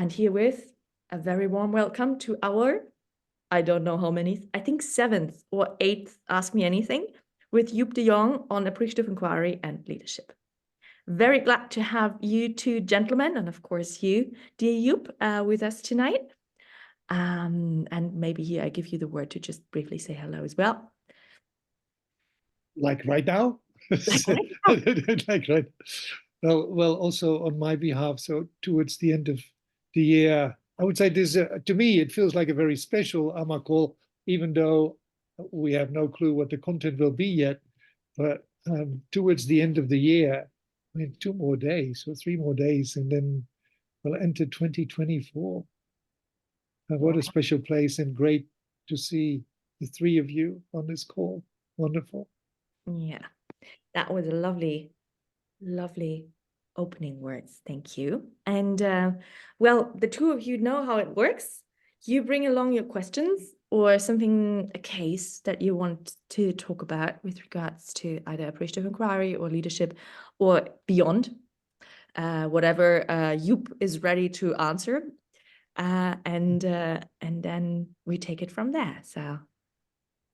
And herewith, a very warm welcome to our, I don't know how many, I think 7th or 8th Ask Me Anything with Joep de Jong on Appreciative Inquiry and Leadership. Very glad to have you two gentlemen, and of course you, dear Joep, with us tonight. And maybe here I give you the word to just briefly say hello as well. Like right now? Like right now. Like right. Well, also on my behalf, so towards the end of the year, I would say this, to me, it feels like a very special AMA call, even though we have no clue what the content will be yet. But towards the end of the year, I mean, 2 more days or 3 more days, and then we'll enter 2024. What a special place, and great to see the 3 of you on this call. Wonderful. Yeah, that was a lovely, lovely opening words. Thank you. And well, the 2 of you know how it works. You bring along your questions or something, a case that you want to talk about with regards to either appreciative inquiry or leadership or beyond, whatever Joep is ready to answer. And then we take it from there. So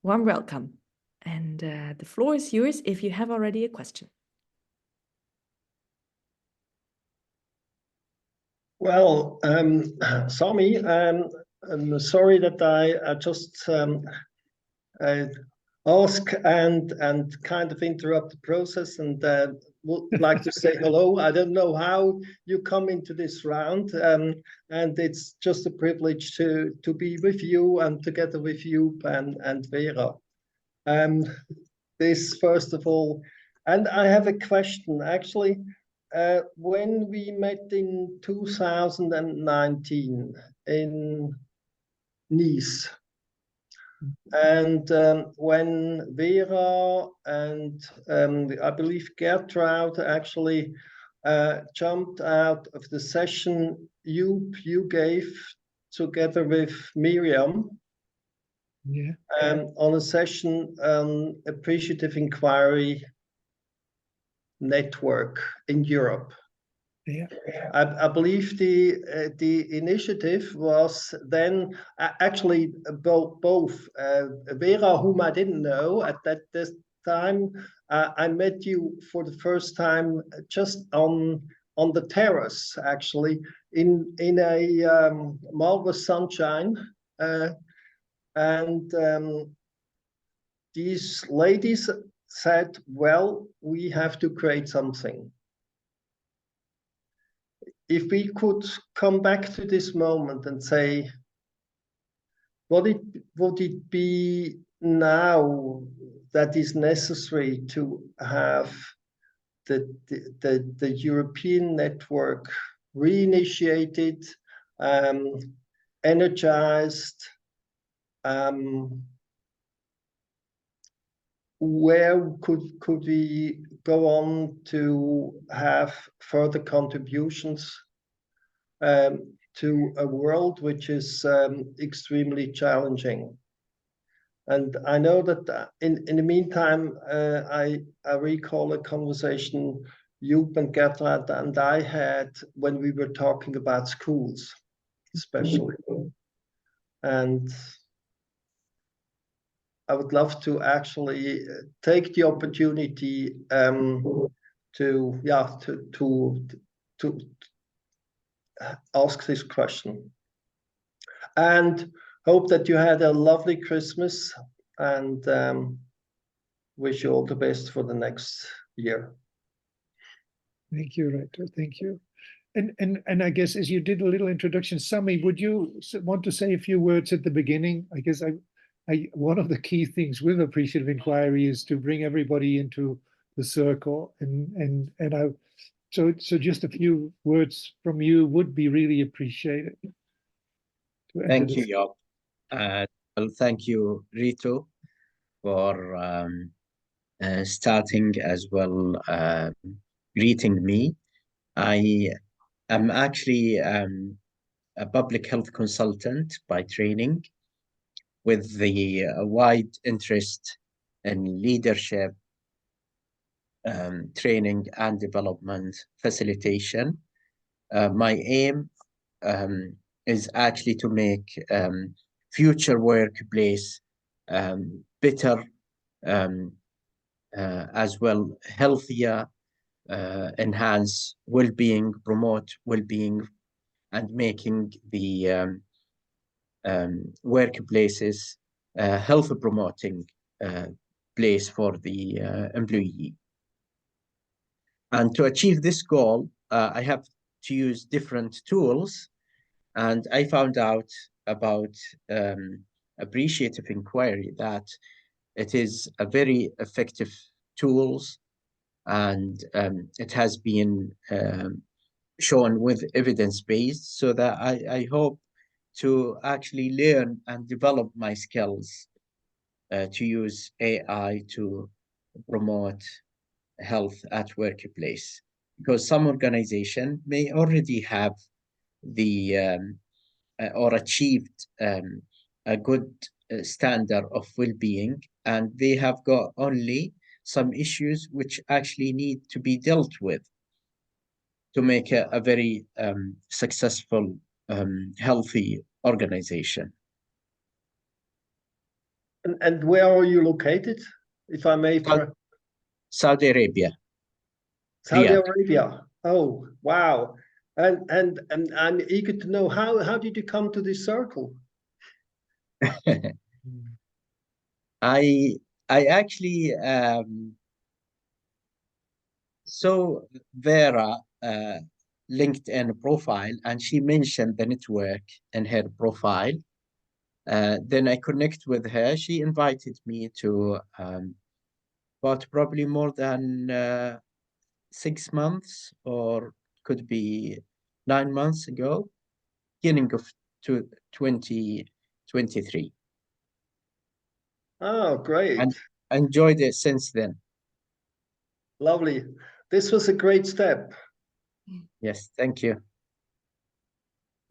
warm welcome. And the floor is yours if you have already a question. Well, Sami, I'm sorry that I just ask and kind of interrupt the process, and would like to say hello. I don't know how you come into this round, and it's just a privilege to be with you and together with you and Vera. This first of all, and I have a question actually. When we met in 2019 in Nice, and when Vera and I believe Gertrude actually jumped out of the session you gave together with Miriam, yeah, on a session Appreciative Inquiry Network in Europe. yeah. I believe the initiative was then actually both Vera, whom I didn't know at this time. I met you for the first time just on the terrace, actually in a marvelous sunshine, and these ladies said, well, we have to create something. If we could come back to this moment and say, would it be now that is necessary to have the European network reinitiated, energized, where could we go on to have further contributions to a world which is extremely challenging? And I know that in the meantime, I recall a conversation Joep and Gertrude and I had when we were talking about schools, especially. And I would love to actually take the opportunity to ask this question, and hope that you had a lovely Christmas, and wish you all the best for the next year. Thank you, Reto. Thank you. And I guess as you did a little introduction, Sami, would you want to say a few words at the beginning? I guess one of the key things with appreciative inquiry is to bring everybody into the circle, so just a few words from you would be really appreciated. Thank you, Joep. Well, thank you, Reto, for starting as well, greeting me. I am actually a public health consultant by training, with the wide interest in leadership, training and development facilitation. My aim is actually to make future workplace better, as well, healthier, enhance well-being, promote well-being, and making the workplaces health promoting place for the employee. And to achieve this goal, I have to use different tools. And I found out about Appreciative Inquiry, that it is a very effective tools, and it has been shown with evidence-based, so that I hope to actually learn and develop my skills to use AI to promote health at workplace, because some organization may already have the or achieved a good standard of well-being, and they have got only some issues which actually need to be dealt with to make a very successful, healthy organization. And where are you located, if I may? Saudi Arabia. Saudi Riyadh. Arabia. Oh, wow. And I'm eager to know, how did you come to this circle? I actually saw Vera LinkedIn profile, and she mentioned the network in her profile. Then I connect with her. She invited me to about probably more than 6 months, or could be 9 months ago, beginning of 2023. Oh, great. And enjoyed it since then. Lovely. This was a great step. Yes, thank you.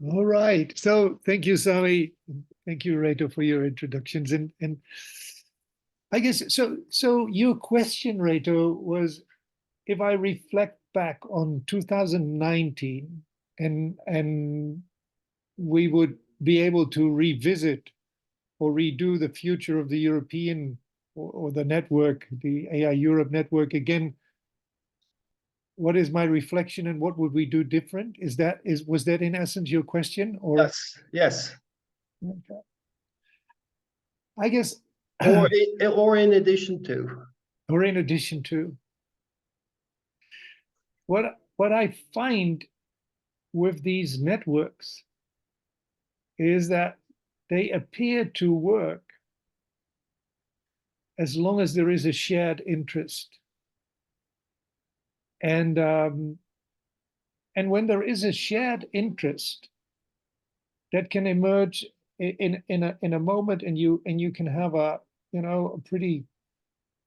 All right. So thank you, Sami. Thank you, Reto, for your introductions. And I guess so your question, Reto, was, if I reflect back on 2019 and we would be able to revisit or redo the future of the European or the network, the AI Europe network again, what is my reflection and what would we do different? Was that in essence your question? Or Yes, yes. okay. I guess Or in addition to. or in addition to, what I find with these networks is that they appear to work as long as there is a shared interest. And when there is a shared interest that can emerge in a moment, and you can have a pretty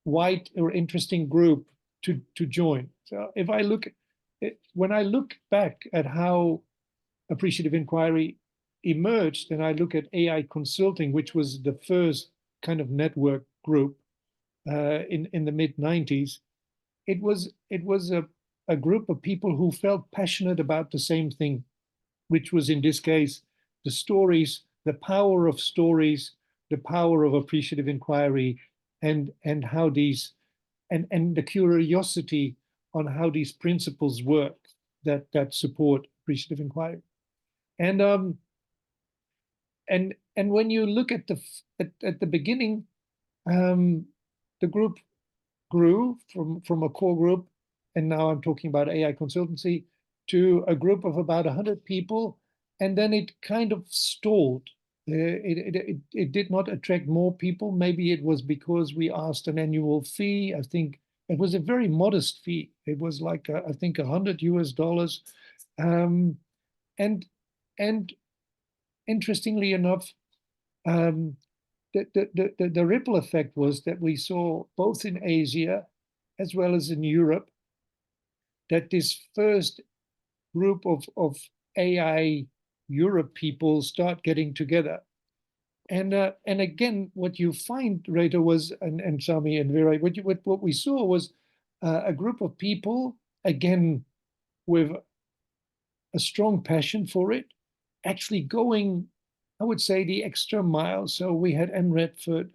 wide or interesting group to join. So if I look when I look back at how Appreciative Inquiry emerged, and I look at AI Consulting, which was the first kind of network group in the mid-90s, it was a group of people who felt passionate about the same thing, which was in this case the stories, the power of stories, the power of appreciative inquiry, and how these and the curiosity on how these principles work that support appreciative inquiry. And when you look at the beginning, the group grew from a core group, and now I'm talking about AI consultancy, to a group of about 100 people, and then it kind of stalled. It did not attract more people. Maybe it was because we asked an annual fee. I think it was a very modest fee. It was like I think $100, and interestingly enough, the ripple effect was that we saw both in Asia as well as in Europe that this first group of AI Europe people start getting together. And again, what you find, Reto, was, and Sami and Vera, what we saw was a group of people, again, with a strong passion for it, actually going, I would say, the extra mile. So we had Anne Redford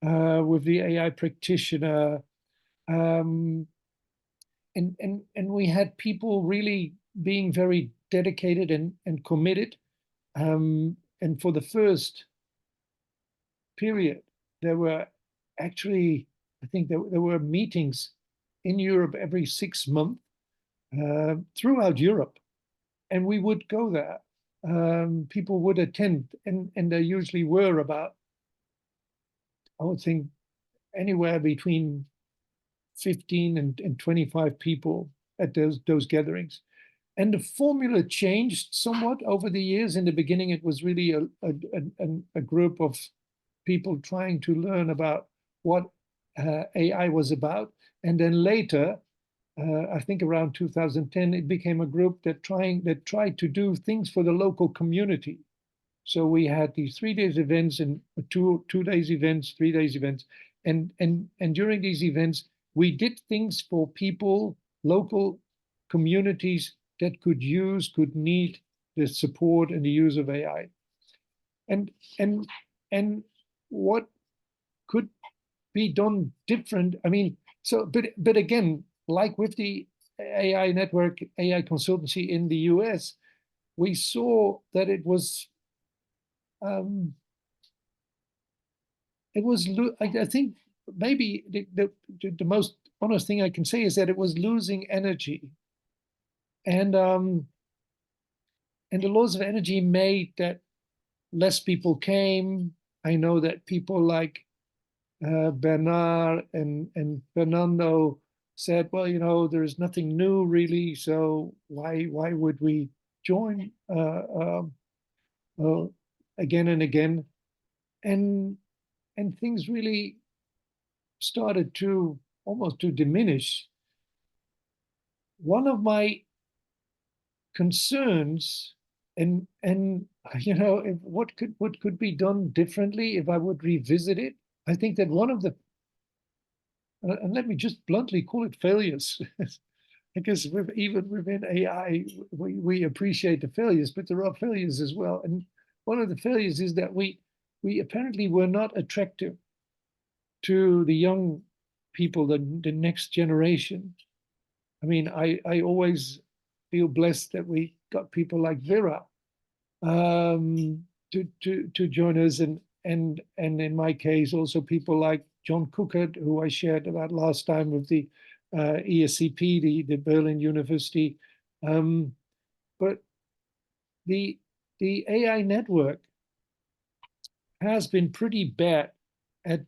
with the AI practitioner, and we had people really being very dedicated and committed. And for the first period, there were actually, I think there were meetings in Europe every 6 months throughout Europe, and we would go there. People would attend, and there usually were about, I would think, anywhere between 15 and 25 people at those gatherings. And the formula changed somewhat over the years. In the beginning, it was really a group of people trying to learn about what AI was about. And then later, I think around 2010, it became a group that tried to do things for the local community. So we had these 3 days events and two days events, 3 days events. And during these events, we did things for people, local communities that could need the support and the use of AI. And what could be done different? I mean, so but again, like with the AI network, AI consultancy in the US, we saw that it was I think maybe the most honest thing I can say is that it was losing energy, and the laws of energy made that less people came. I know that people like Bernard and Fernando said, well, you know, there's nothing new really, so why would we join again and again? And things really started to almost to diminish. One of my concerns, and you know, what could be done differently if I would revisit it, I think that one of the and let me just bluntly call it failures, because even within AI, we appreciate the failures, but there are failures as well. And one of the failures is that we apparently were not attractive to the young people, the next generation. I mean, I always feel blessed that we got people like Vera to join us, and in my case also people like John Cookert, who I shared about last time with the ESCP, the Berlin University. But the AI network has been pretty bad at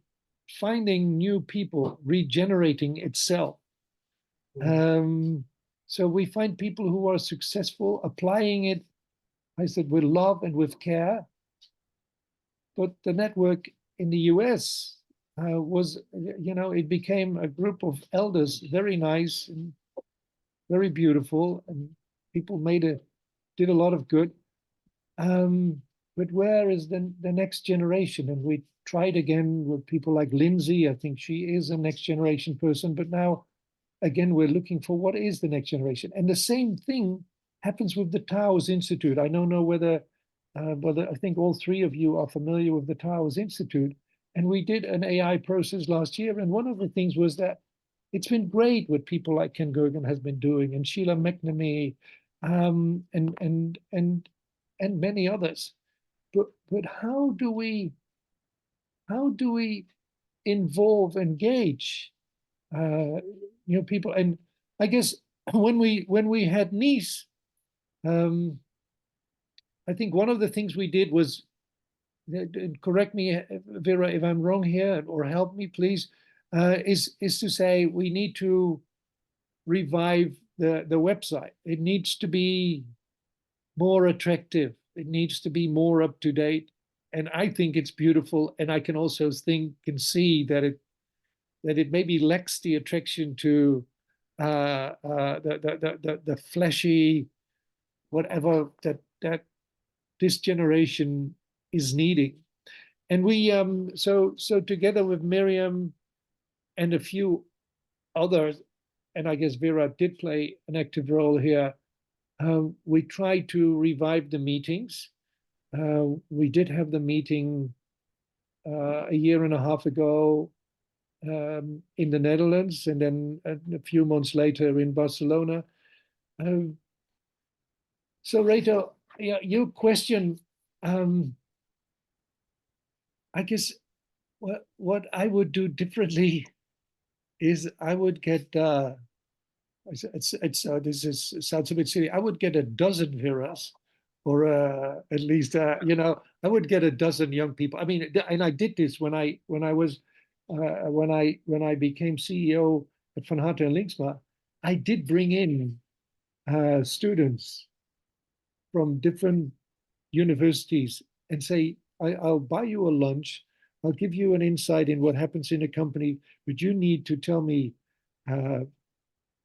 finding new people, regenerating itself. So we find people who are successful applying it, I said, with love and with care. But the network in the US was, you know, it became a group of elders, very nice and very beautiful, and people did a lot of good. But where is the next generation? And we tried again with people like Lindsay. I think she is a next generation person, but now again, we're looking for what is the next generation. And the same thing happens with the Towers Institute. I don't know whether I think all three of you are familiar with the Towers Institute. And we did an AI process last year. And one of the things was that it's been great what people like Ken Gergen has been doing, and Sheila McNamee, and many others. But how do we engage you know, people? And I guess when we had Nice, I think one of the things we did was, correct me, Vera, if I'm wrong here, or help me, please, is to say we need to revive the website. It needs to be more attractive. It needs to be more up to date. And I think it's beautiful. And I can also see that it maybe lacks the attraction to the flashy whatever that this generation is needing. And we so together with Miriam and a few others, and I guess Vera did play an active role here, We tried to revive the meetings. We did have the meeting a year and a half ago in the Netherlands, and then a few months later in Barcelona. So, Rita, yeah, your question, I guess what I would do differently is I would get this sounds a bit silly. I would get a dozen Viras, or at least I would get a dozen young people. I mean, and I did this when I became CEO at Van Harte and Linksma. I did bring in students from different universities and say, I'll buy you a lunch. I'll give you an insight in what happens in a company, but you need to tell me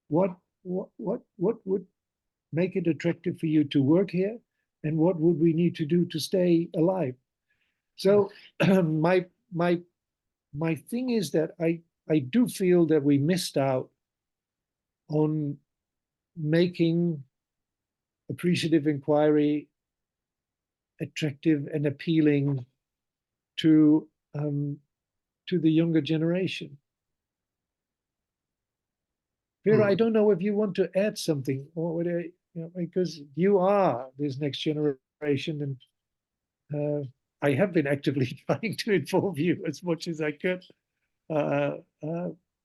what would make it attractive for you to work here, and what would we need to do to stay alive. So my thing is that I do feel that we missed out on making appreciative inquiry attractive and appealing to the younger generation. Vera, I don't know if you want to add something, or because you are this next generation, and I have been actively trying to involve you as much as I could. But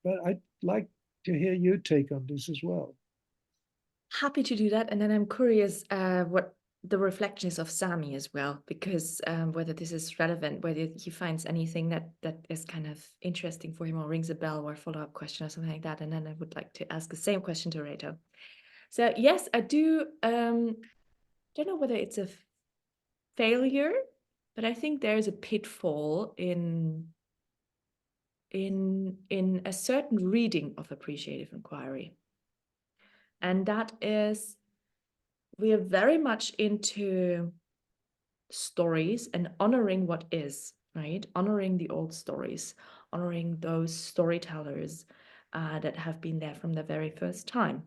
I'd like to hear your take on this as well. Happy to do that. And then I'm curious what the reflection is of Sami as well, because whether this is relevant, whether he finds anything that is kind of interesting for him or rings a bell or a follow-up question or something like that. And then I would like to ask the same question to Reto. So yes, I do. Don't know whether it's a failure, but I think there is a pitfall in a certain reading of appreciative inquiry. And that is, we are very much into stories and honoring what is, right? Honoring the old stories, honoring those storytellers that have been there from the very first time.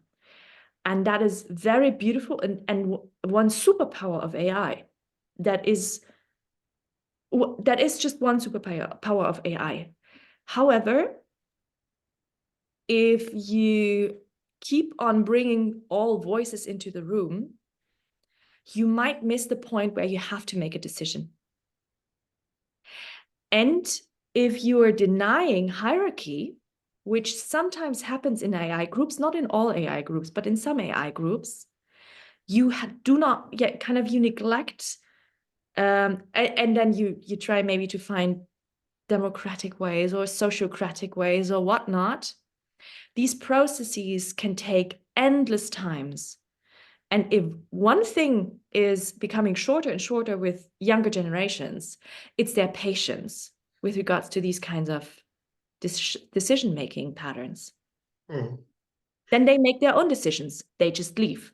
And that is very beautiful, and one superpower of AI that is just one superpower of AI. However, if you keep on bringing all voices into the room, you might miss the point where you have to make a decision. And if you are denying hierarchy, which sometimes happens in AI groups, not in all AI groups, but in some AI groups, you do not yet kind of, you neglect, and then you try maybe to find democratic ways or sociocratic ways or whatnot. These processes can take endless times. And if one thing is becoming shorter and shorter with younger generations, it's their patience with regards to these kinds of decision-making patterns. Then they make their own decisions. They just leave.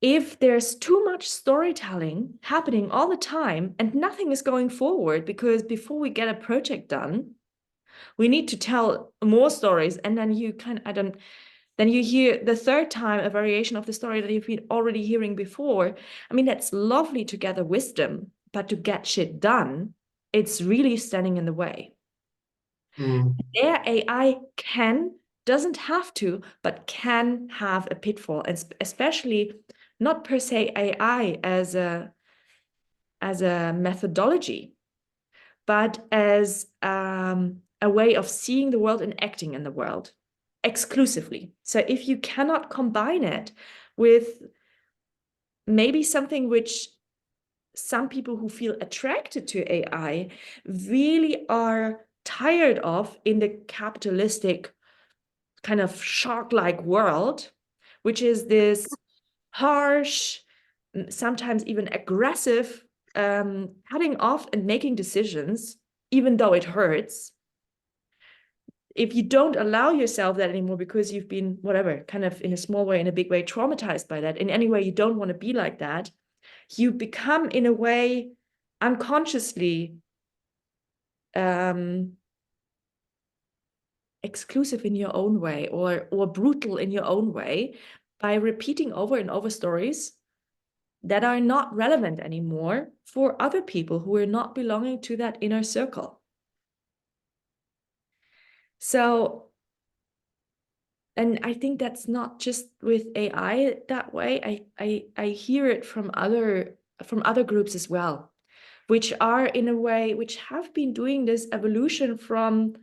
If there's too much storytelling happening all the time and nothing is going forward, because before we get a project done, we need to tell more stories, and then you then you hear the third time a variation of the story that you've been already hearing before. I mean, that's lovely to gather wisdom, but to get shit done, it's really standing in the way. Their AI doesn't have to, but can have a pitfall, and especially not per se AI as a methodology, but as a way of seeing the world and acting in the world exclusively. So if you cannot combine it with maybe something which some people who feel attracted to AI really are tired of in the capitalistic kind of shark-like world, which is this harsh, sometimes even aggressive, cutting off and making decisions, even though it hurts. If you don't allow yourself that anymore because you've been, whatever, kind of in a small way, in a big way, traumatized by that, in any way you don't want to be like that, you become, in a way, unconsciously exclusive in your own way, or brutal in your own way, by repeating over and over stories that are not relevant anymore for other people who are not belonging to that inner circle. So, and I think that's not just with AI that way. I hear it from other groups as well, which are in a way, which have been doing this evolution from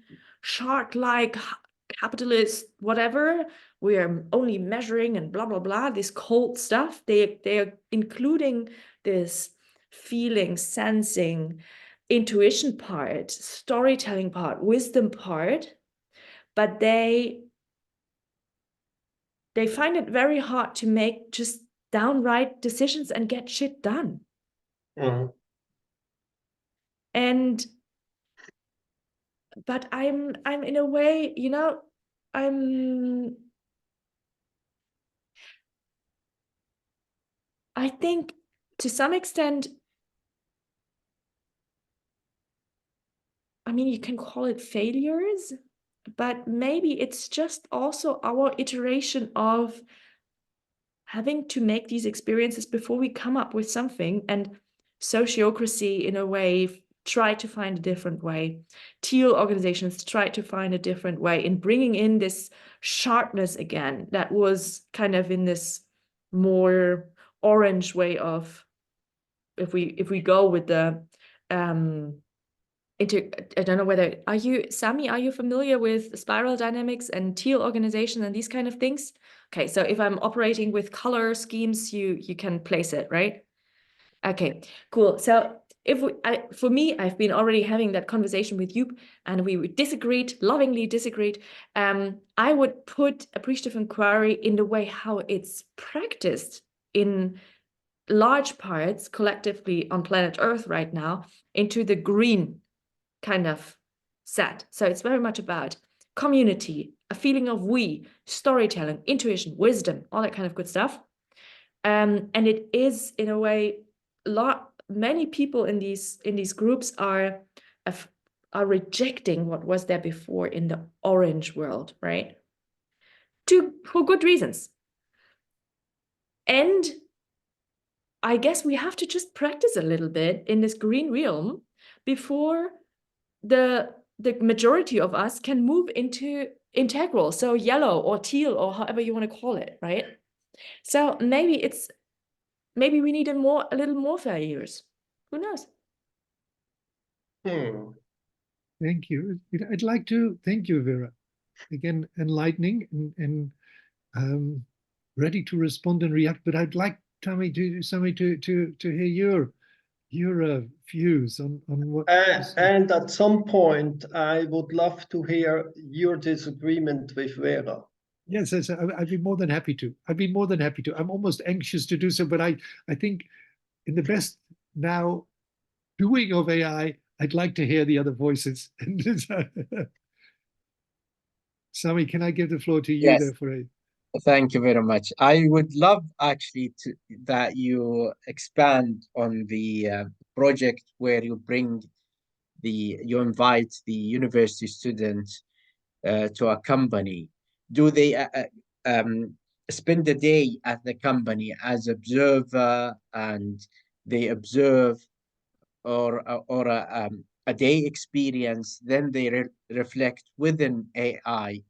shark-like capitalist, whatever, we are only measuring and blah, blah, blah, this cold stuff. They are including this feeling, sensing, intuition part, storytelling part, wisdom part, but they find it very hard to make just downright decisions and get shit done. Mhm. And but I'm in a way, you know, I think to some extent, I mean, you can call it failures, but maybe it's just also our iteration of having to make these experiences before we come up with something. And sociocracy, in a way, try to find a different way. Teal organizations try to find a different way in bringing in this sharpness again that was kind of in this more orange way of, if we go with the I don't know whether, Sami, are you familiar with spiral dynamics and teal organization and these kind of things? Okay, so if I'm operating with color schemes, you can place it, right? Okay, cool. So for me, I've been already having that conversation with you, and we disagreed, lovingly disagreed. I would put appreciative inquiry in the way how it's practiced in large parts collectively on planet Earth right now into the green kind of set. So it's very much about community, a feeling of we, storytelling, intuition, wisdom, all that kind of good stuff. And it is, in a way, many people in these groups are rejecting what was there before in the orange world, right? For good reasons. And I guess we have to just practice a little bit in this green realm before the majority of us can move into integral, so yellow or teal or however you want to call it, right? So maybe we need a little more failures. Who knows? Thank you. I'd like to thank you, Vera. Again, enlightening and ready to respond and react. But I'd like Sami to hear your views on what. And at some point, I would love to hear your disagreement with Vera. Yes, I'd be more than happy to. I'd be more than happy to. I'm almost anxious to do so, but I think in the best now doing of AI, I'd like to hear the other voices. Sami, can I give the floor to you Yes. there for a... Thank you very much. I would love actually that you expand on the project where you invite the university students to a company. Do they spend the day at the company as observer, and they observe, or a day experience, then they reflect with an AI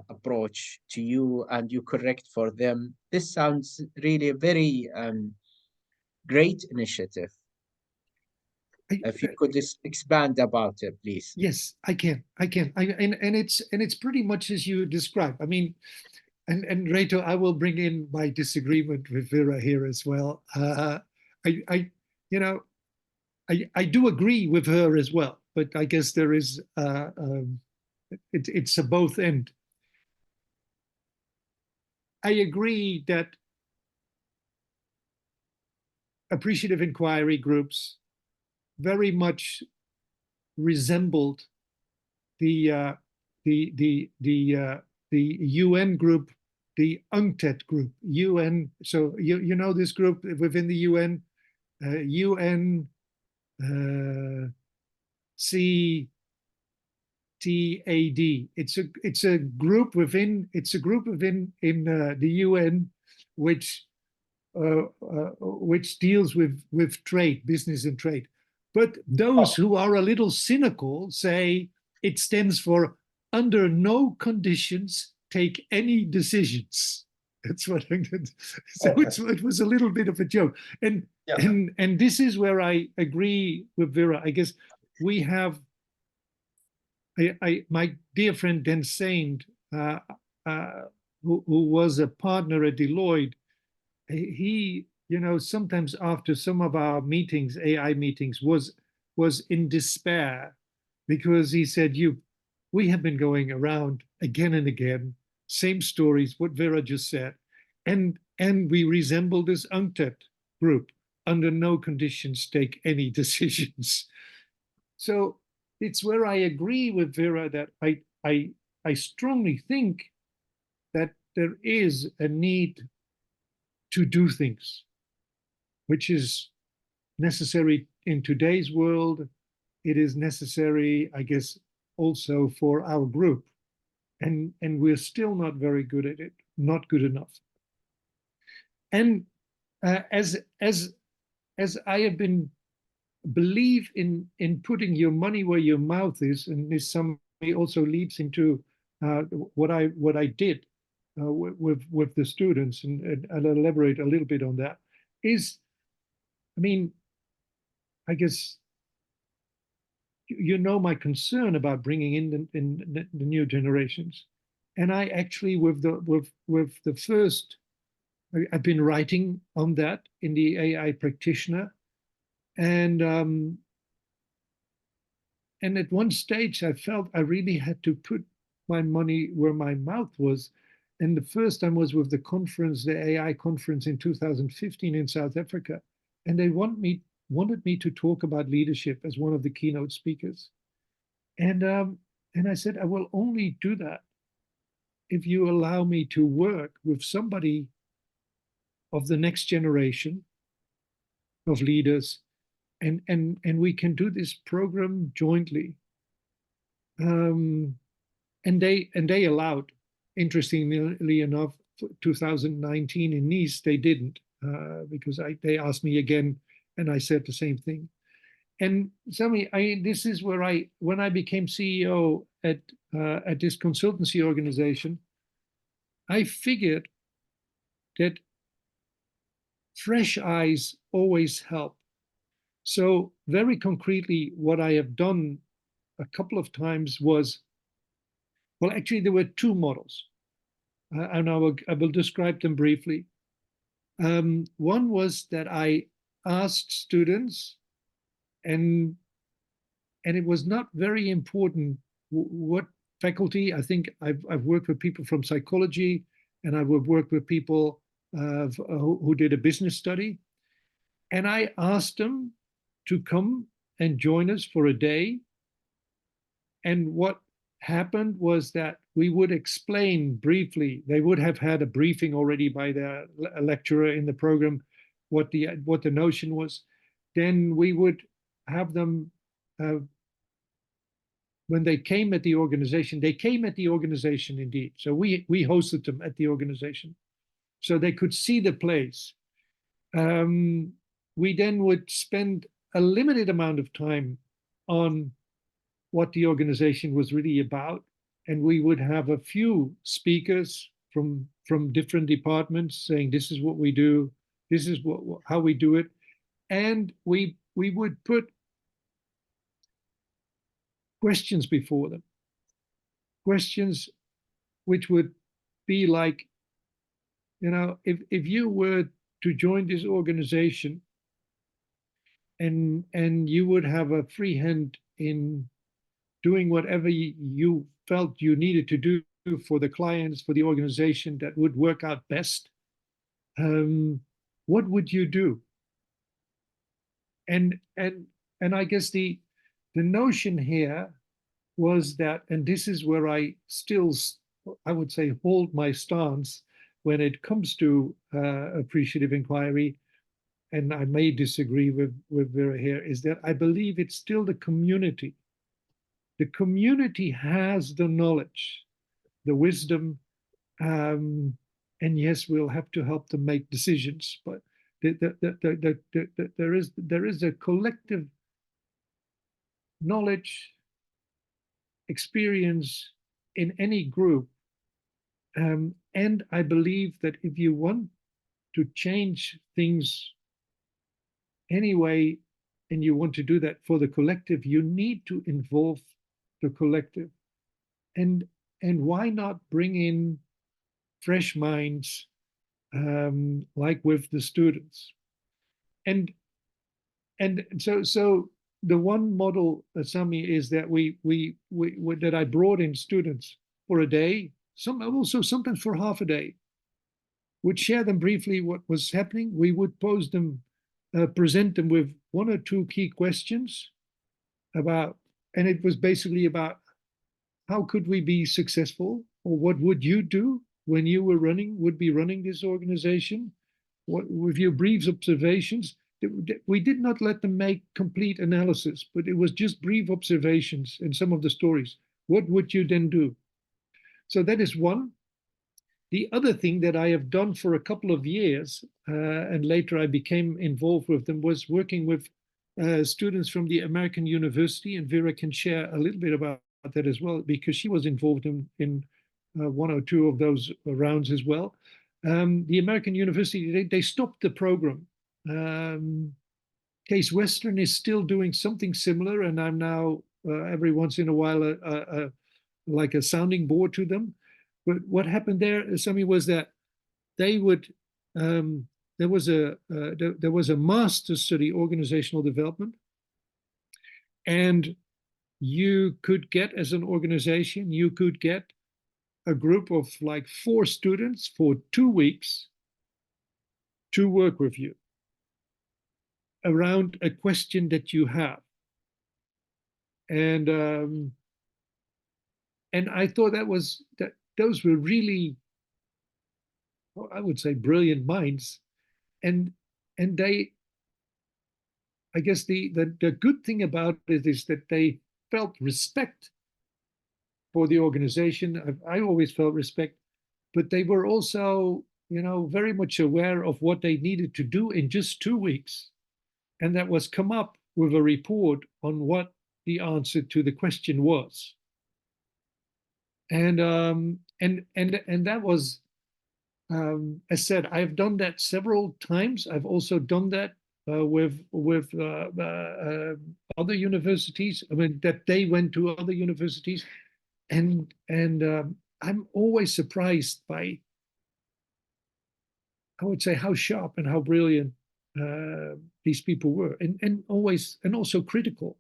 approach to you, and you correct for them? This sounds really a very great initiative. If you could just expand about it, please. Yes, I can. And it's pretty much as you describe. I mean, and Reto, I will bring in my disagreement with Vera here as well. I do agree with her as well, but I guess there is it's a both end. I agree that appreciative inquiry groups very much resembled the UN group, the UNCTAD group, UN. So you know this group within the UN, UN C It's a group within in the UN, which deals with trade, business and trade. But those who are a little cynical say it stands for under no conditions take any decisions. That's what I did. So it was a little bit of a joke. And this is where I agree with Vera. I guess we have my dear friend Dan Saint, who was a partner at Deloitte, he, sometimes after some of our meetings, AI meetings, was in despair because he said, we have been going around again and again, same stories, what Vera just said, and we resemble this UNCTAD group, under no conditions take any decisions. So it's where I agree with Vera that I strongly think that there is a need to do things, which is necessary in today's world. It is necessary, I guess, also for our group. And we're still not very good at it, not good enough. And as I have been believe in putting your money where your mouth is, and this some also leads into what I did with the students, and I'll elaborate a little bit on that. I mean, I guess my concern about bringing in the new generations, and I actually with the first, I've been writing on that in the AI practitioner, and at one stage I felt I really had to put my money where my mouth was. And the first time was with the AI conference in 2015 in South Africa. And they wanted me to talk about leadership as one of the keynote speakers. And I said, I will only do that if you allow me to work with somebody of the next generation of leaders, and we can do this program jointly. And they allowed. Interestingly enough, 2019 in Nice, they didn't, because they asked me again, and I said the same thing. And Sami, this is where when I became CEO at this consultancy organization, I figured that fresh eyes always help. So very concretely, what I have done a couple of times was, well, actually, there were two models, and I will describe them briefly. One was that I asked students, and it was not very important what faculty. I think I've worked with people from psychology, and I would work with people who did a business study. And I asked them to come and join us for a day. And what happened was that we would explain briefly. They would have had a briefing already by the lecturer in the program, what the notion was. Then we would have them, when they came at the organization, indeed. So we hosted them at the organization, so they could see the place. We then would spend a limited amount of time on what the organization was really about, and we would have a few speakers from different departments saying, this is what we do, this is how we do it. And we would put questions before them, questions which would be like, if you were to join this organization, and you would have a free hand in doing whatever you felt you needed to do for the clients, for the organization, that would work out best, what would you do? And I guess the notion here was that, and this is where I still, I would say, hold my stance when it comes to appreciative inquiry, and I may disagree with Vera here, is that I believe it's still the community the community has the knowledge, the wisdom, and yes, we'll have to help them make decisions, but there is a collective knowledge, experience in any group. And I believe that if you want to change things anyway, and you want to do that for the collective, you need to involve the collective. And why not bring in fresh minds, like with the students? And so the one model, Sami, is that we that I brought in students for a day, also sometimes for half a day, would share them briefly what was happening. We would pose them, present them with one or two key questions about, and it was basically about how could we be successful, or what would you do when you would be running this organization, what with your brief observations. We did not let them make complete analysis, but it was just brief observations and some of the stories. What would you then do? So that is one. The other thing that I have done for a couple of years, and later I became involved with them, was working with students from the American University, and Vera can share a little bit about that as well, because she was involved in one or two of those rounds as well. The American University, they stopped the program. Case Western is still doing something similar, and I'm now every once in a while like a sounding board to them. But what happened there, Sami, was that they would there was a master's study, organizational development, and you could get, as an organization, you could get a group of like 4 students for 2 weeks to work with you around a question that you have. And I thought that those were really, well, I would say, brilliant minds. And they, I guess the good thing about it is that they felt respect for the organization. I always felt respect, but they were also, very much aware of what they needed to do in just 2 weeks. And that was come up with a report on what the answer to the question was. And that was, as said, I've done that several times. I've also done that with other universities. I mean, that they went to other universities, and I'm always surprised by, I would say, how sharp and how brilliant these people were, and also critical.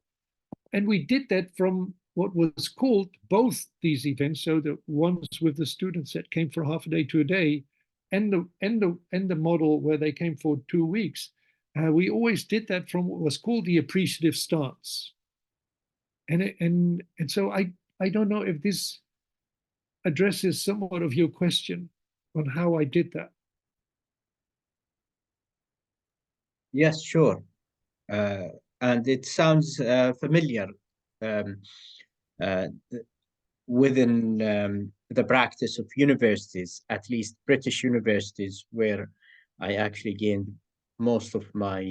And we did that from what was called both these events, so the ones with the students that came for half a day to a day, and the model where they came for 2 weeks. We always did that from what was called the appreciative stance. And so I don't know if this addresses somewhat of your question on how I did that. Yes, sure. And it sounds familiar within the practice of universities, at least British universities, where I actually gained most of my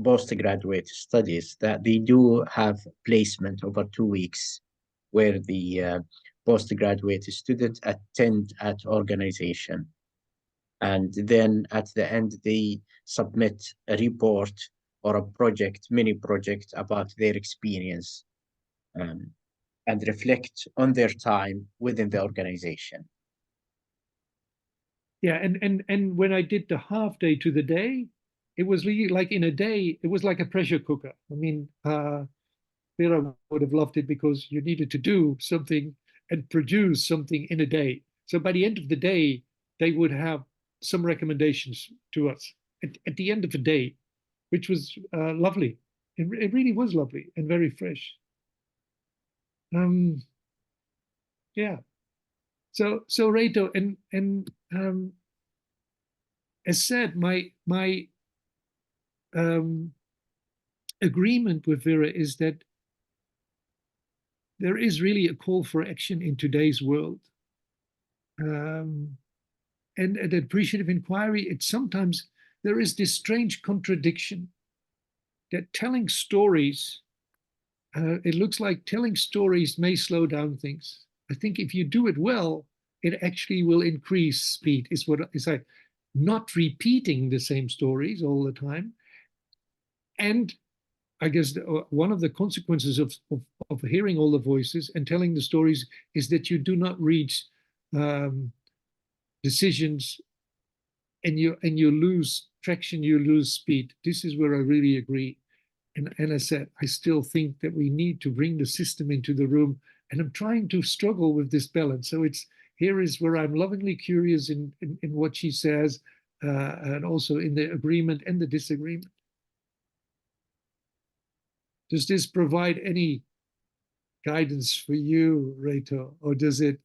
postgraduate studies, that they do have placement over 2 weeks, where the postgraduate students attend at organization. And then at the end, they submit a report or a project, mini project about their experience, and reflect on their time within the organization. Yeah, and when I did the half day to the day, it was really like in a day, it was like a pressure cooker. I mean, Vera would have loved it because you needed to do something and produce something in a day. So by the end of the day, they would have some recommendations to us at the end of the day, which was lovely. It really was lovely and very fresh. Yeah. So Reto, and as said, my agreement with Vera is that there is really a call for action in today's world. And at Appreciative Inquiry, it's sometimes there is this strange contradiction that telling stories, it looks like telling stories may slow down things. I think if you do it well, it actually will increase speed. Is like not repeating the same stories all the time. And I guess one of the consequences of hearing all the voices and telling the stories is that you do not reach decisions, and you lose traction, you lose speed. This is where I really agree. And I said, I still think that we need to bring the system into the room, and I'm trying to struggle with this balance. So here is where I'm lovingly curious in what she says, and also in the agreement and the disagreement. Does this provide any guidance for you, Reto, or does it?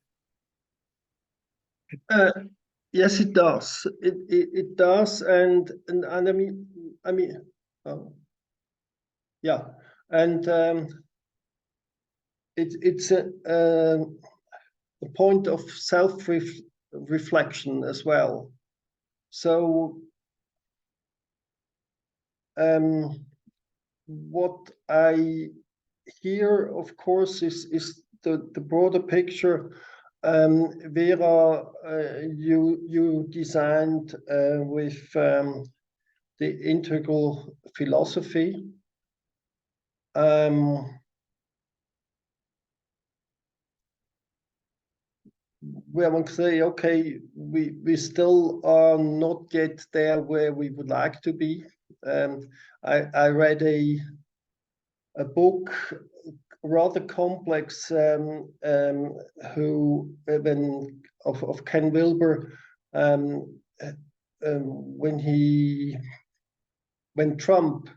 Yes, it does. It does, and I mean, yeah, and it's a point of self-reflection as well. So what I hear, of course, is the broader picture. Vera, you designed with the integral philosophy. Where one can say, okay, we still are not yet there where we would like to be. I read a book, rather complex, of Ken Wilber, when Trump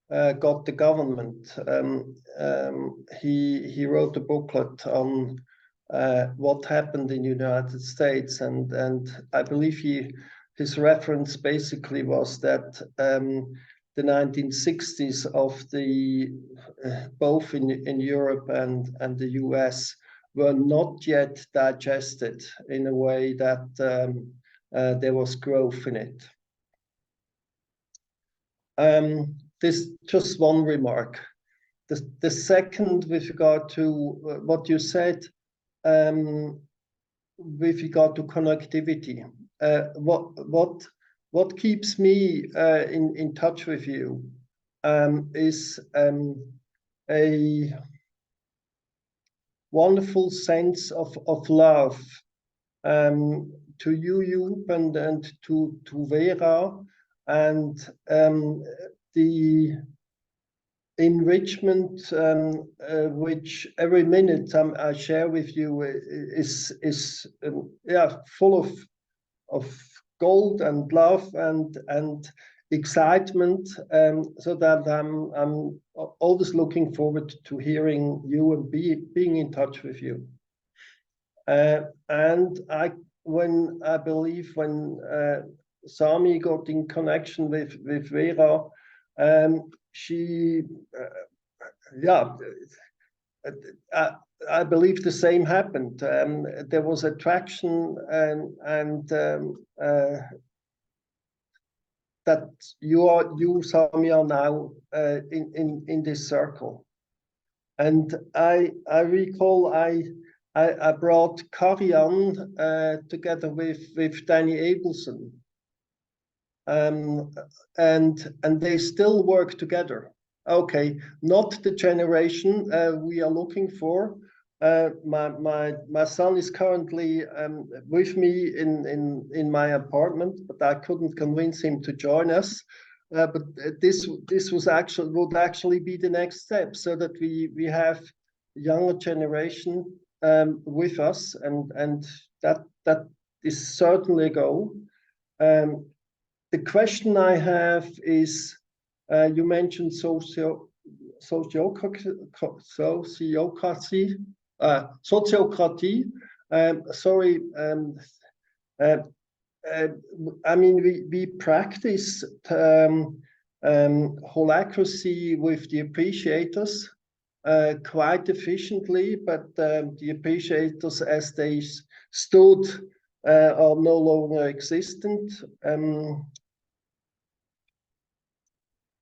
got the government, he wrote a booklet on what happened in the United States, and I believe his reference basically was that the 1960s of both in Europe and the US were not yet digested in a way that there was growth in it. This just one remark. The second, with regard to what you said, with regard to connectivity, what keeps me in touch with you is a wonderful sense of love to you, Joep, and to Vera, and the enrichment which every minute I share with you is full of gold and love and excitement, so that I'm always looking forward to hearing you and being in touch with you. And when Sami got in connection with Vera, she I believe the same happened. There was attraction, and that you Sami are now in this circle. And I recall I brought Karian together with Danny Abelson, and they still work together. Okay, not the generation we are looking for. My son is currently with me in my apartment, but I couldn't convince him to join us. But this would actually be the next step, so that we have younger generation with us, and that is certainly a goal. The question I have is, you mentioned sociocracy. Sorry, I mean, we practiced holacracy with the appreciators, quite efficiently, but the appreciators as they stood are no longer existent.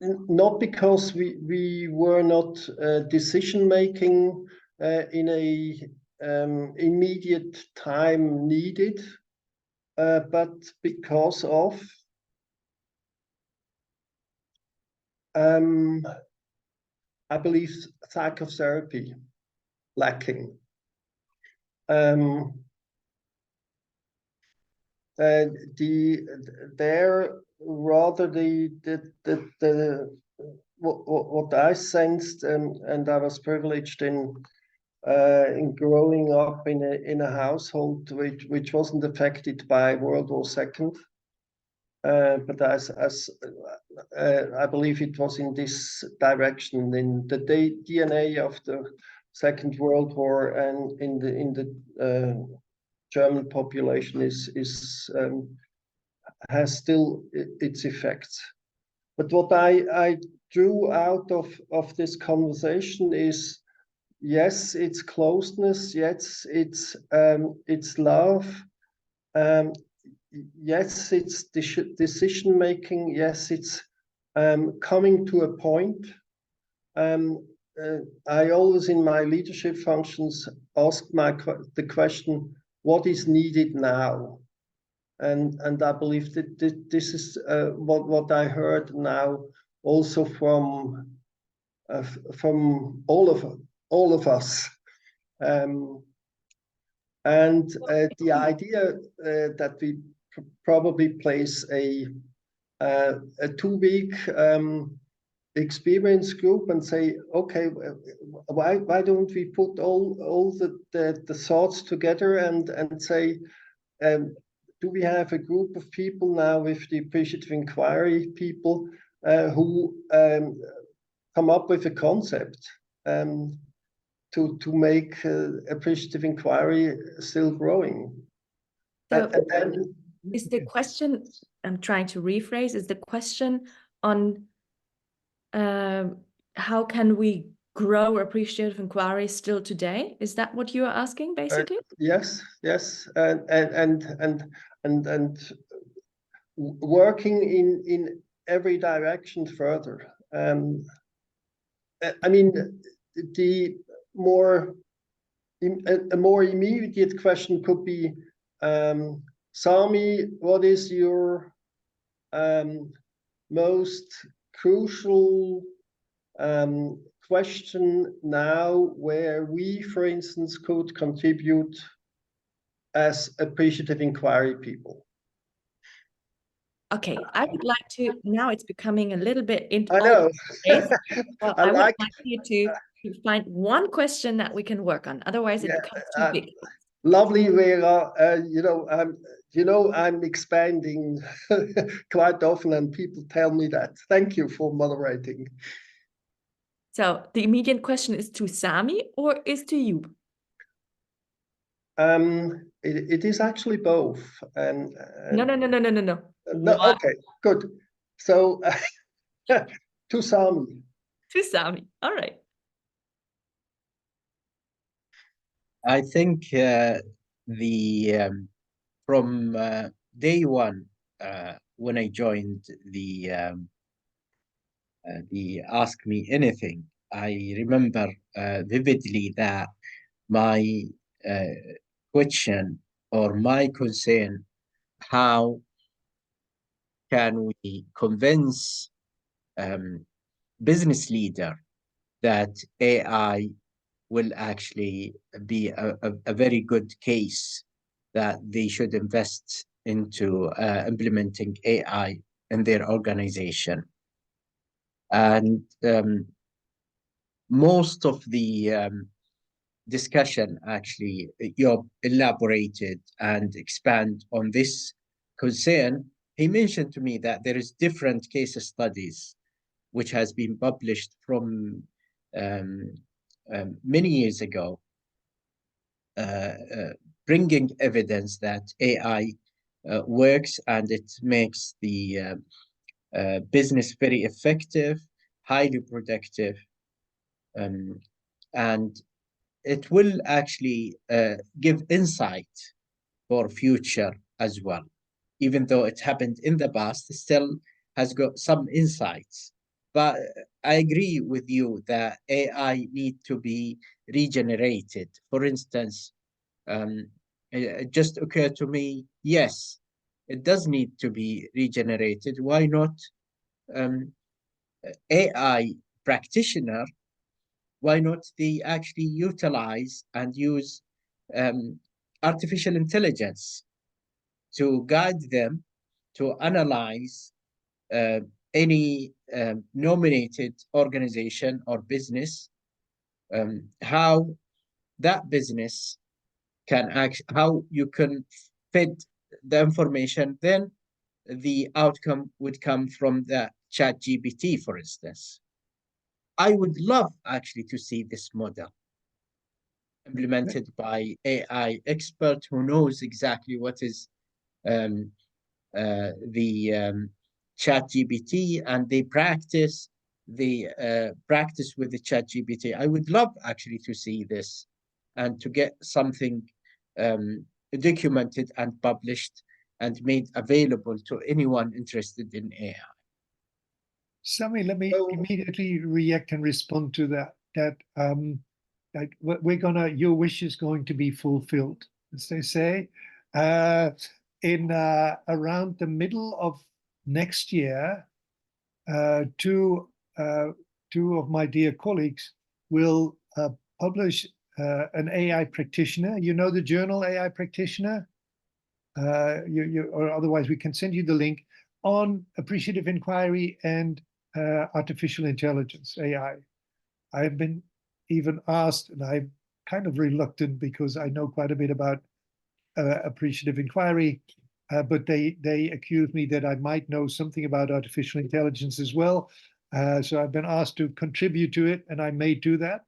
Not because we were not decision making in a immediate time needed, but because of I believe psychotherapy lacking. What I sensed, and I was privileged in growing up in a household which wasn't affected by World War II, but as I believe it was in this direction, in the DNA of the Second World War, and in the German population has still its effects. But what I drew out of this conversation is, yes, it's closeness, yes, it's love, yes, it's decision making, yes, it's coming to a point. I always in my leadership functions ask the question, what is needed now? And I believe that this is what I heard now also from all of us. And the idea that we probably place a 2-week experience group and say, okay, why don't we put all the thoughts together and say, do we have a group of people now with the Appreciative Inquiry people who come up with a concept to make Appreciative Inquiry still growing? So is the question, I'm trying to rephrase, is the question on how can we grow Appreciative Inquiry still today? Is that what you are asking, basically? Yes, and working in every direction further. I mean, a more immediate question could be, Sami, what is your most crucial question now where we, for instance, could contribute as Appreciative Inquiry people? Okay, I would like to, now it's becoming a little bit into I know. Well, I would like you to find one question that we can work on. Otherwise, it becomes too big. Lovely, Vera. I'm expanding quite often, and people tell me that. Thank you for moderating. So the immediate question is to Sami or is to you? It is actually both. No. No, okay, good. So to Sami. To Sami. All right. I think from day one when I joined the Ask Me Anything, I remember vividly that my question or my concern, how can we convince business leader that AI will actually be a very good case that they should invest into implementing AI in their organization. And most of the discussion actually, Joep elaborated and expand on this concern. He mentioned to me that there is different case studies which has been published from many years ago, bringing evidence that AI works and it makes the business very effective, highly productive, and it will actually give insight for future as well. Even though it happened in the past, it still has got some insights. But I agree with you that AI need to be regenerated. For instance, it just occurred to me, yes, it does need to be regenerated. Why not AI practitioner? Why not they actually utilize and use artificial intelligence to guide them to analyze uh, any nominated organization or business, how that business can act, how you can fit the information, then the outcome would come from the chat GPT, for instance. I would love actually to see this model implemented by AI expert who knows exactly what is um, the chat GPT, and they practice with the chat GPT. I would love actually to see this and to get something documented and published and made available to anyone interested in AI. Sami, let me So, immediately react and respond to that. Like we're gonna, your wish is going to be fulfilled, as they say. In around the middle of next year, two of my dear colleagues will publish an AI practitioner. You know the journal AI practitioner? Or otherwise we can send you the link on appreciative inquiry and artificial intelligence, AI. I've been even asked, and I'm kind of reluctant because I know quite a bit about appreciative inquiry, but they accuse me that I might know something about artificial intelligence as well. So I've been asked to contribute to it, and I may do that.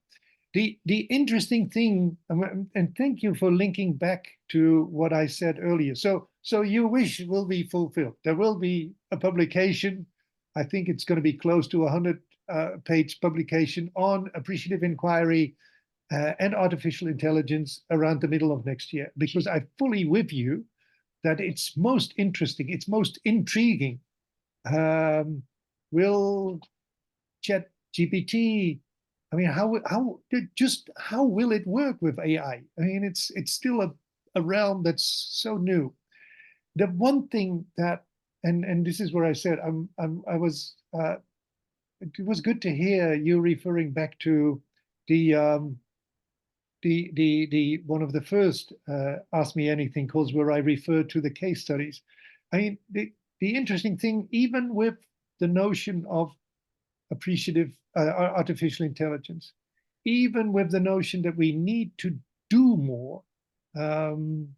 The interesting thing, and thank you for linking back to what I said earlier. So your wish will be fulfilled. There will be a publication. I think it's going to be close to 100-page publication on appreciative inquiry and artificial intelligence around the middle of next year, because I fully with you that it's most interesting, it's most intriguing. Will Chat GPT, I mean, how will it work with AI? I mean, it's still a realm that's so new. The one thing that, and this is where I said I was it was good to hear you referring back to the one of the first Ask Me Anything calls where I referred to the case studies. I mean, the interesting thing, even with the notion of appreciative artificial intelligence, even with the notion that we need to do more. I'm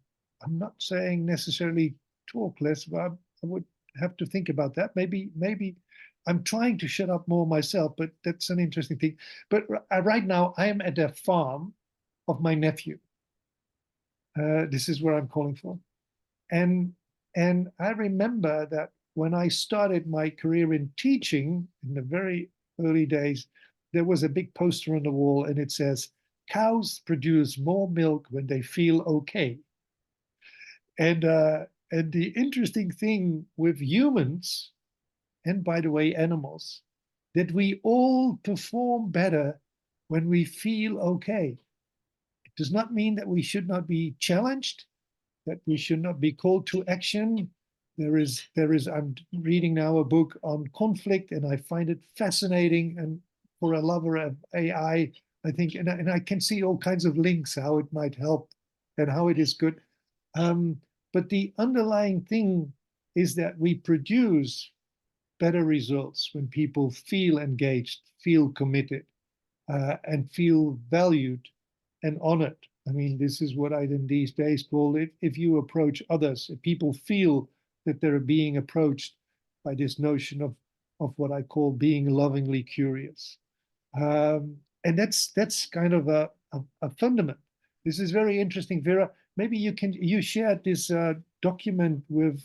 not saying necessarily talk less, but I would have to think about that. Maybe I'm trying to shut up more myself, but that's an interesting thing. But right now I am at a farm of my nephew. This is where I'm calling from. And I remember that when I started my career in teaching in the very early days, there was a big poster on the wall and it says, cows produce more milk when they feel okay. And the interesting thing with humans, and by the way, animals, that we all perform better when we feel okay. It does not mean that we should not be challenged, that we should not be called to action. There is, I'm reading now a book on conflict and I find it fascinating. And for a lover of AI, I think, and I can see all kinds of links, how it might help and how it is good. But the underlying thing is that we produce better results when people feel engaged, feel committed, and feel valued and honored. I mean, this is what I in these days call it. If you approach others, if people feel that they're being approached by this notion of what I call being lovingly curious. And that's kind of a fundament. This is very interesting, Vera. Maybe you shared this document with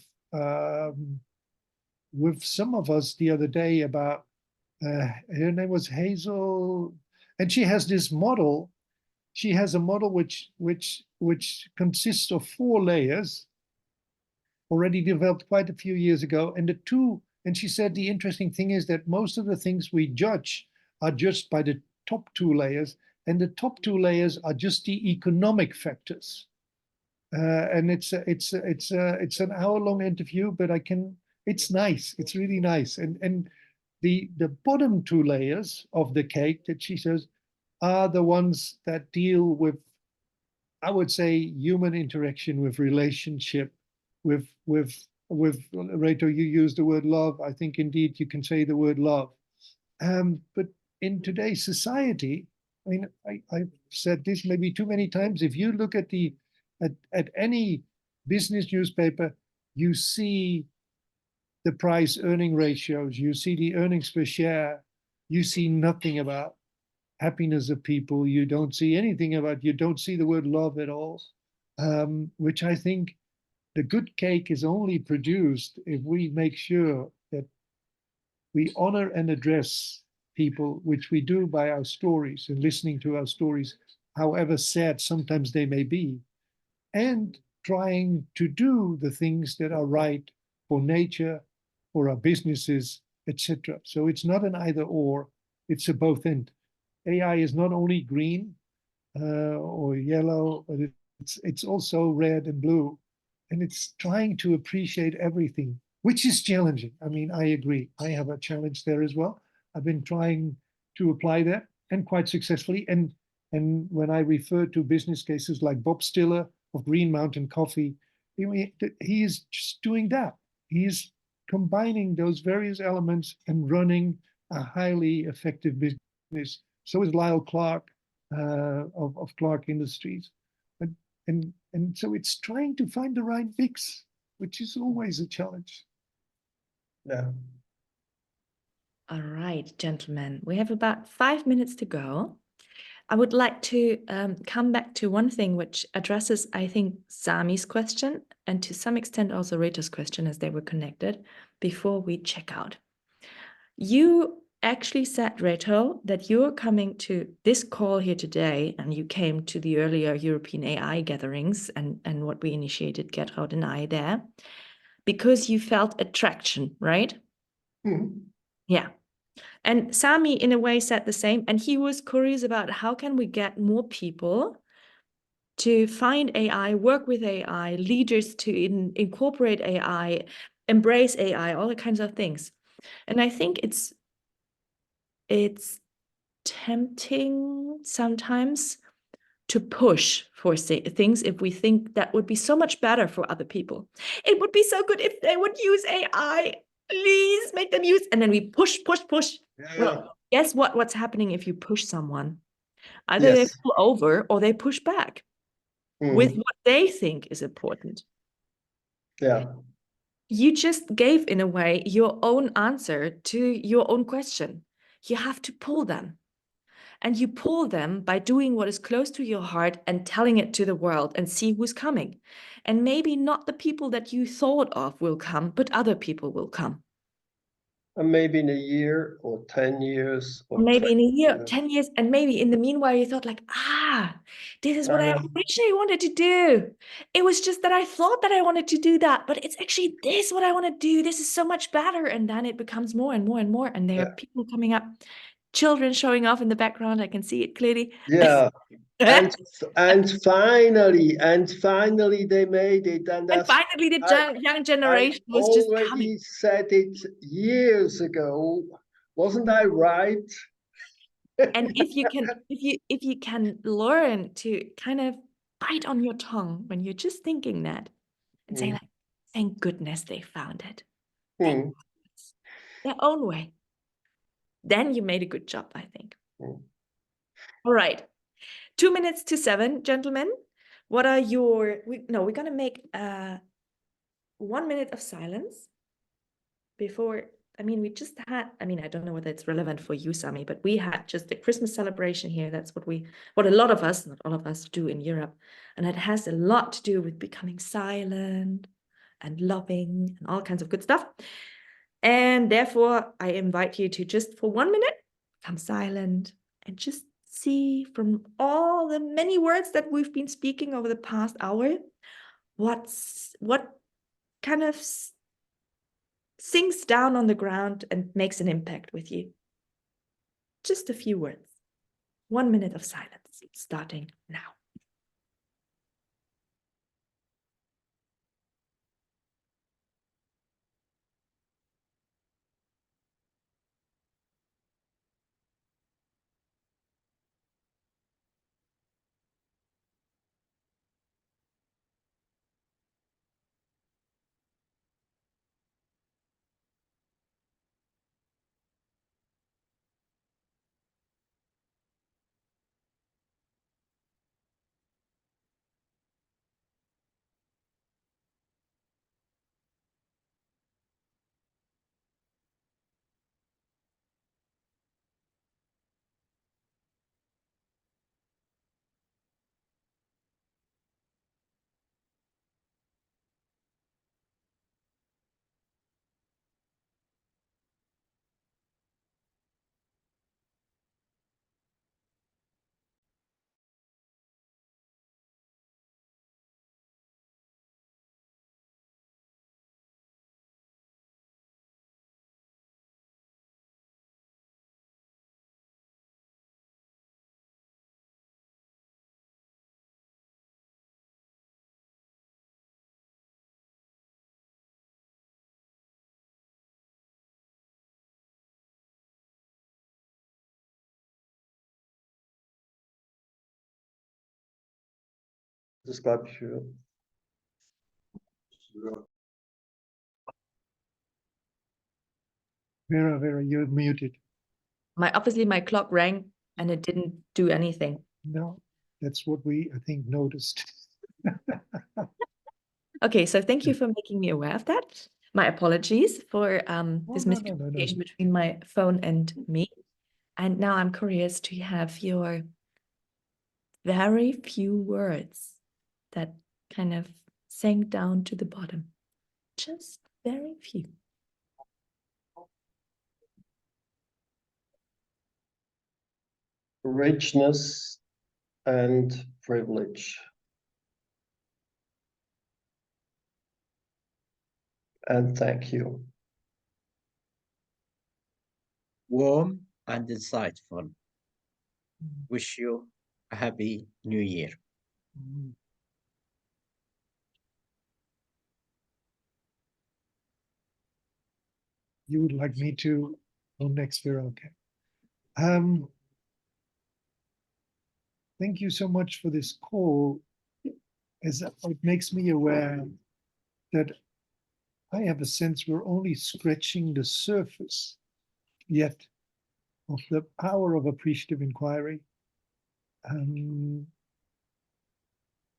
some of us the other day about her name was Hazel, And she has this model. She has a model which consists of 4 layers, already developed quite a few years ago. And she said the interesting thing is that most of the things we judge are judged by the top 2 layers, and the top 2 layers are just the economic factors. And it's an hour-long interview, but it's nice. It's really nice. And the bottom 2 layers of the cake that she says are the ones that deal with, I would say, human interaction, with relationship, with Reto, you used the word love. I think indeed you can say the word love. But in today's society, I mean, I've said this maybe too many times. If you look at any business newspaper, you see the price earning ratios, you see the earnings per share, you see nothing about happiness of people, you don't see anything about, you don't see the word love at all, which I think the good cake is only produced if we make sure that we honor and address people, which we do by our stories and listening to our stories, however sad sometimes they may be, and trying to do the things that are right for nature, for our businesses, etc. So it's not an either or, it's a both end. AI is not only green or yellow, but it's also red and blue. And it's trying to appreciate everything, which is challenging. I mean, I agree. I have a challenge there as well. I've been trying to apply that, and quite successfully. And when I refer to business cases like Bob Stiller of Green Mountain Coffee, he is just doing that. He's combining those various elements and running a highly effective business. So is Lyle Clark of Clark Industries. And so it's trying to find the right mix, which is always a challenge. Yeah. All right, gentlemen, we have about 5 minutes to go. I would like to come back to one thing which addresses, I think, Sami's question, and to some extent also Rita's question, as they were connected, before we check out. You actually said, Reto, that you're coming to this call here today, and you came to the earlier European AI gatherings and what we initiated, Gertrude and I there, because you felt attraction, right? Mhm. Yeah. And Sami, in a way, said the same. And he was curious about how can we get more people to find AI, work with AI, leaders to incorporate AI, embrace AI, all the kinds of things. And I think it's tempting sometimes to push for things if we think that would be so much better for other people. It would be so good if they would use AI. Please make them use. And then we push. Yeah. Well, guess what? What's happening if you push someone? Either they Yes. pull over or they push back with what they think is important. Yeah. You just gave, in a way, your own answer to your own question. You have to pull them. And you pull them by doing what is close to your heart and telling it to the world and see who's coming. And maybe not the people that you thought of will come, but other people will come. And maybe in a year or 10 years or Maybe in a 20 year, years. 10 years, and maybe in the meanwhile, you thought like, this is what I originally wanted to do. It was just that I thought that I wanted to do that, but it's actually this what I want to do. This is so much better. And then it becomes more and more and more. And there are people coming up, children showing off in the background. I can see it clearly. Yeah. and finally they made it. And finally the young generation was just coming. already said it years ago. Wasn't I right? And if you can learn to kind of bite on your tongue when you're just thinking that and say like, thank goodness they found it. Thank goodness. Their own way. Then you made a good job, I think. All right. 2 minutes to 7, gentlemen. What are we're going to make 1 minute of silence before. We just had, I don't know whether it's relevant for you, Sami, but we had just a Christmas celebration here. That's what a lot of us, not all of us, do in Europe. And it has a lot to do with becoming silent and loving and all kinds of good stuff. And therefore, I invite you to just for 1 minute, become silent and just see from all the many words that we've been speaking over the past hour, what kind of sinks down on the ground and makes an impact with you. Just a few words. 1 minute of silence starting now. Das glaube ich für. Vera, you're muted. Obviously my clock rang and it didn't do anything. No, that's what we, I think, noticed. Okay, so thank you for making me aware of that. My apologies for this no. miscommunication between my phone and me. And now I'm curious to have your very few words that kind of sank down to the bottom. Just very few. Richness and privilege. And thank you. Warm and insightful. Wish you a happy new year. Mm. You would like me to go next, Vera? Okay. Thank you so much for this call, as it makes me aware that I have a sense we're only scratching the surface yet of the power of appreciative inquiry. And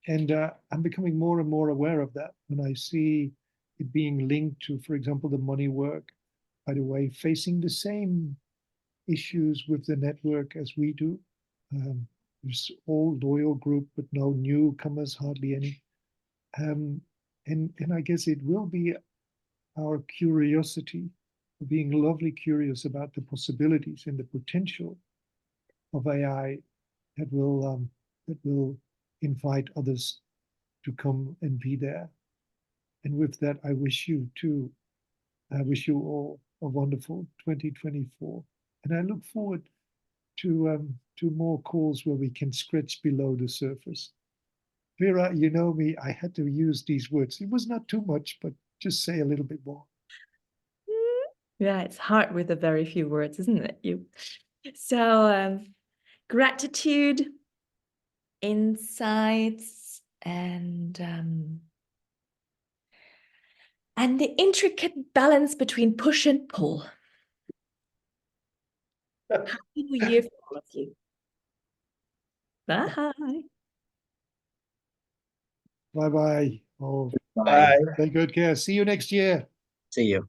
I'm becoming more and more aware of that when I see it being linked to, for example, the money work, by the way, facing the same issues with the network as we do. There's old loyal group, but no newcomers, hardly any. And I guess it will be our curiosity, being lovely curious about the possibilities and the potential of AI that will invite others to come and be there. And with that, I wish you all a wonderful 2024. And I look forward to more calls where we can scratch below the surface. Vera, you know me, I had to use these words. It was not too much, but just say a little bit more. Yeah, it's hard with a very few words, isn't it? So gratitude, insights, and the intricate balance between push and pull. Happy New Year for all of you. Bye. Bye-bye. Oh, Bye. take good care. See you next year. See you.